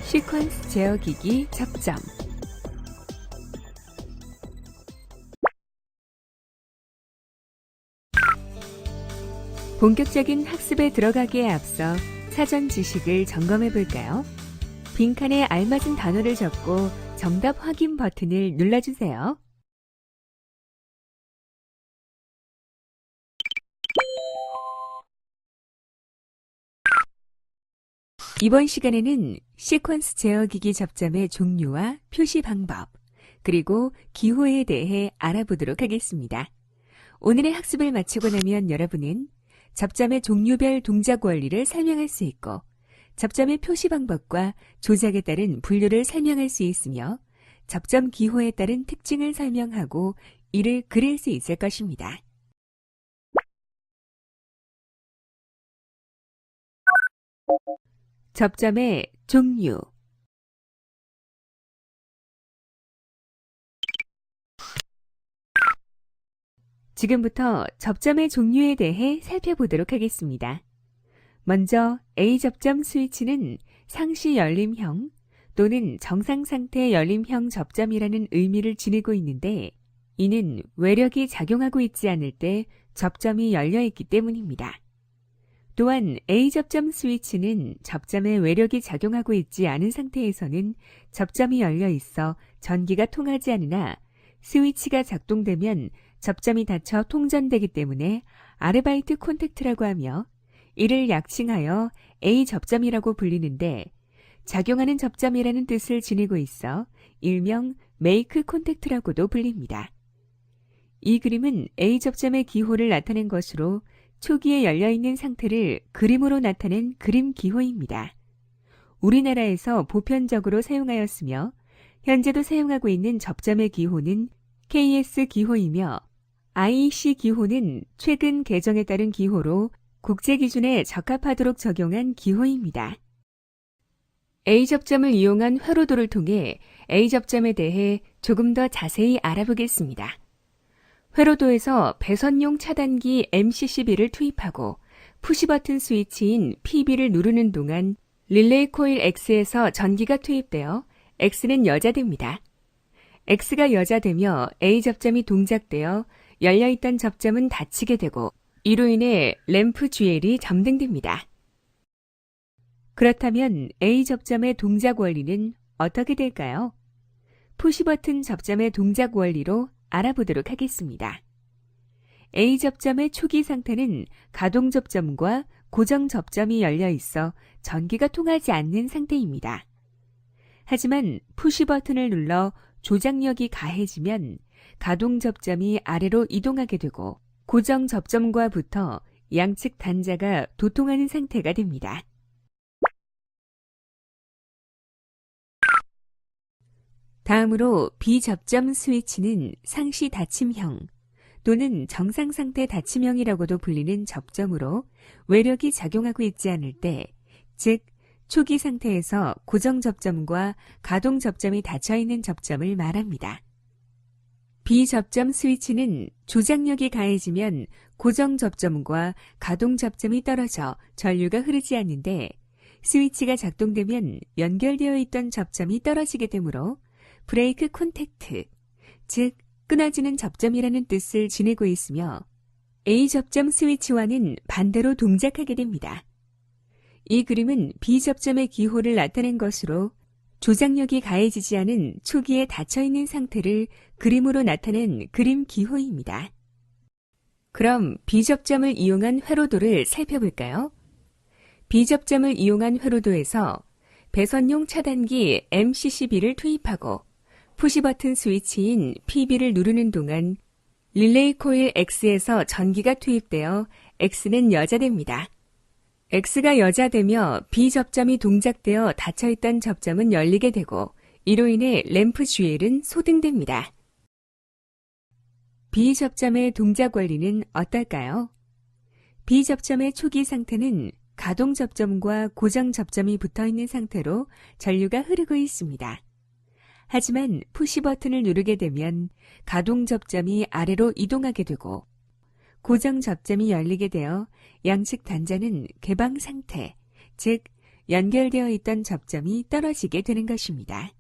시퀀스 제어기기 접점. 본격적인 학습에 들어가기에 앞서 사전 지식을 점검해 볼까요? 빈칸에 알맞은 단어를 적고 정답 확인 버튼을 눌러주세요. 이번 시간에는 시퀀스 제어기기 접점의 종류와 표시 방법, 그리고 기호에 대해 알아보도록 하겠습니다. 오늘의 학습을 마치고 나면 여러분은 접점의 종류별 동작 원리를 설명할 수 있고, 접점의 표시 방법과 조작에 따른 분류를 설명할 수 있으며, 접점 기호에 따른 특징을 설명하고 이를 그릴 수 있을 것입니다. 접점의 종류. 지금부터 접점의 종류에 대해 살펴보도록 하겠습니다. 먼저 A접점 스위치는 상시 열림형 또는 정상 상태 열림형 접점이라는 의미를 지니고 있는데, 이는 외력이 작용하고 있지 않을 때 접점이 열려 있기 때문입니다. 또한 A접점 스위치는 접점에 외력이 작용하고 있지 않은 상태에서는 접점이 열려 있어 전기가 통하지 않으나, 스위치가 작동되면 접점이 닫혀 통전되기 때문에 아르바이트 콘택트라고 하며, 이를 약칭하여 A접점이라고 불리는데, 작용하는 접점이라는 뜻을 지니고 있어 일명 메이크 콘택트라고도 불립니다. 이 그림은 A접점의 기호를 나타낸 것으로 초기에 열려있는 상태를 그림으로 나타낸 그림 기호입니다. 우리나라에서 보편적으로 사용하였으며 현재도 사용하고 있는 접점의 기호는 KS 기호이며, IEC 기호는 최근 개정에 따른 기호로 국제 기준에 적합하도록 적용한 기호입니다. A접점을 이용한 회로도를 통해 A접점에 대해 조금 더 자세히 알아보겠습니다. 회로도에서 배선용 차단기 MC12를 투입하고 푸시버튼 스위치인 PB를 누르는 동안 릴레이 코일 X에서 전기가 투입되어 X는 여자됩니다. X가 여자되며 A접점이 동작되어 열려있던 접점은 닫히게 되고, 이로 인해 램프 GL이 점등됩니다. 그렇다면 A접점의 동작 원리는 어떻게 될까요? 푸시버튼 접점의 동작 원리로 알아보도록 하겠습니다. A접점의 초기 상태는 가동 접점과 고정 접점이 열려 있어 전기가 통하지 않는 상태입니다. 하지만 푸시버튼을 눌러 조작력이 가해지면 가동 접점이 아래로 이동하게 되고, 고정 접점과 붙어 양측 단자가 도통하는 상태가 됩니다. 다음으로 B접점 스위치는 상시 닫힘형 또는 정상 상태 닫힘형이라고도 불리는 접점으로 외력이 작용하고 있지 않을 때, 즉 초기 상태에서 고정 접점과 가동 접점이 닫혀 있는 접점을 말합니다. B접점 스위치는 조작력이 가해지면 고정 접점과 가동 접점이 떨어져 전류가 흐르지 않는데, 스위치가 작동되면 연결되어 있던 접점이 떨어지게 되므로 브레이크 콘택트, 즉 끊어지는 접점이라는 뜻을 지니고 있으며, A접점 스위치와는 반대로 동작하게 됩니다. 이 그림은 B접점의 기호를 나타낸 것으로 조작력이 가해지지 않은 초기에 닫혀있는 상태를 그림으로 나타낸 그림 기호입니다. 그럼 B접점을 이용한 회로도를 살펴볼까요? B접점을 이용한 회로도에서 배선용 차단기 MC12를 투입하고 푸시버튼 스위치인 PB를 누르는 동안 릴레이 코일 X에서 전기가 투입되어 X는 여자됩니다. X가 여자되며 B접점이 동작되어 닫혀있던 접점은 열리게 되고, 이로 인해 램프 GL은 소등됩니다. B접점의 동작 원리는 어떨까요? B접점의 초기 상태는 가동 접점과 고정 접점이 붙어있는 상태로 전류가 흐르고 있습니다. 하지만 푸시 버튼을 누르게 되면 가동 접점이 아래로 이동하게 되고, 고정 접점이 열리게 되어 양측 단자는 개방 상태, 즉 연결되어 있던 접점이 떨어지게 되는 것입니다.